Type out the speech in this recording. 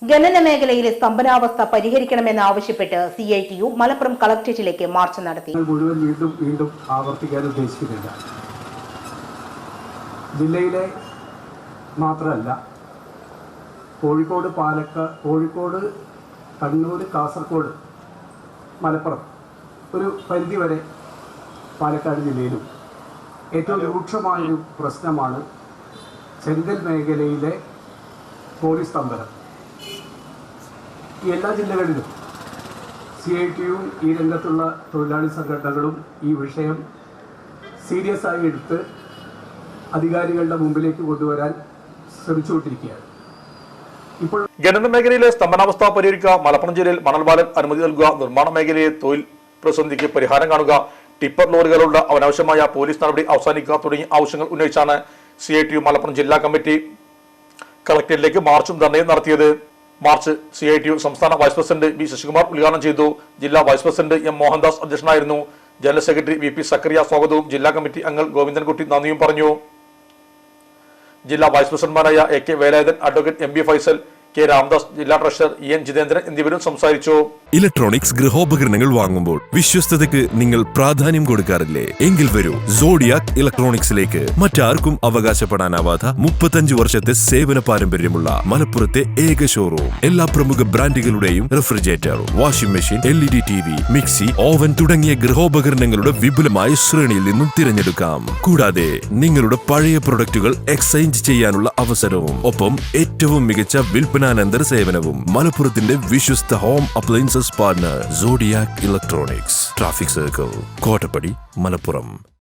ഖനന മേഖലയിലെ സ്തംഭനാവസ്ഥ പരിഹരിക്കണമെന്നാവശ്യപ്പെട്ട് CITU Malappuram കളക്ടറേറ്റിലേക്ക് March നടത്തി. വീണ്ടും ആവർത്തിക്കാൻ ഉദ്ദേശിക്കുന്നില്ല. ജില്ലയിലെ മാത്രമല്ല, കോഴിക്കോട്, കോഴിക്കോട്, കണ്ണൂർ, കാസർഗോഡ്, മലപ്പുറം, ഒരു പരിധിവരെ പാലക്കാട് ജില്ലയിലും ഏറ്റവും രൂക്ഷമായൊരു പ്രശ്നമാണ് ചെങ്കൽ മേഖലയിലെ പോലീസ് സ്തംഭനം. ഈ എല്ലാ ജില്ലകളിലും CITUവും ഈ രംഗത്തുള്ള തൊഴിലാളി സംഘടനകളും ഈ വിഷയം സീരിയസ് ആയി എടുത്ത് അധികാരികളുടെ മുമ്പിലേക്ക് കൊണ്ടുവരാൻ ശ്രമിച്ചുകൊണ്ടിരിക്കുകയാണ്. ഇപ്പോൾ ഖനന മേഖലയിലെ സ്തംഭനാവസ്ഥ പരിഹരിക്കുക, മലപ്പുറം ജില്ലയിൽ മണൽവാലൻ അനുമതി നൽകുക, നിർമ്മാണ മേഖലയെ തൊഴിൽ പ്രതിസന്ധിക്ക് പരിഹാരം കാണുക, ടിപ്പർ ലോറികളുടെ അനാവശ്യമായ പോലീസ് നടപടി അവസാനിക്കുക തുടങ്ങിയ ആവശ്യങ്ങൾ ഉന്നയിച്ചാണ് CITU മലപ്പുറം ജില്ലാ കമ്മിറ്റി കളക്ടറേറ്റിലേക്ക് മാർച്ചും ധർണയും നടത്തിയത്. മാർച്ച് CITU സംസ്ഥാന വൈസ് പ്രസിഡന്റ് B ശശികുമാർ ഉദ്ഘാടനം ചെയ്തു. ജില്ലാ വൈസ് പ്രസിഡന്റ് M മോഹൻദാസ് അധ്യക്ഷനായിരുന്നു. ജനറൽ സെക്രട്ടറി VP സക്കറിയ സ്വാഗതവും ജില്ലാ കമ്മിറ്റി അംഗങ്ങൾ ഗോവിന്ദൻകുട്ടി നന്ദിയും പറഞ്ഞു. ജില്ലാ വൈസ് പ്രസിഡന്റുമാരായ AK Velayudhan, advocate MB Faisal, K Ramdas, ജില്ലാ ട്രഷറർ EN ജിതേന്ദ്രൻ എന്നിവരും സംസാരിച്ചു. ഇലക്ട്രോണിക്സ് ഗൃഹോപകരണങ്ങൾ വാങ്ങുമ്പോൾ വിശ്വസ്തതയ്ക്ക് നിങ്ങൾ പ്രാധാന്യം കൊടുക്കാറില്ലേ? എങ്കിൽ വരൂ സോഡിയാക് ഇലക്ട്രോണിക്സിലേക്ക്. മറ്റാർക്കും അവകാശപ്പെടാനാവാത്ത 35 വർഷത്തെ സേവന പാരമ്പര്യമുള്ള മലപ്പുറത്തെ ഏക ഷോറൂം. എല്ലാ പ്രമുഖ ബ്രാൻഡുകളുടെയും refrigerator, washing machine, LED TV, mixie, oven തുടങ്ങിയ ഗൃഹോപകരണങ്ങളുടെ വിപുലമായ ശ്രേണിയിൽ നിന്നും തിരഞ്ഞെടുക്കാം. കൂടാതെ നിങ്ങളുടെ പഴയ പ്രൊഡക്റ്റുകൾ എക്സ്ചേഞ്ച് ചെയ്യാനുള്ള അവസരവും, ഒപ്പം ഏറ്റവും മികച്ച വിൽപ്പനാനന്തര സേവനവും. മലപ്പുറത്തിന്റെ വിശ്വസ്ത home appliances partner Zodiac electronics, traffic circle, Kottappadi, Malappuram.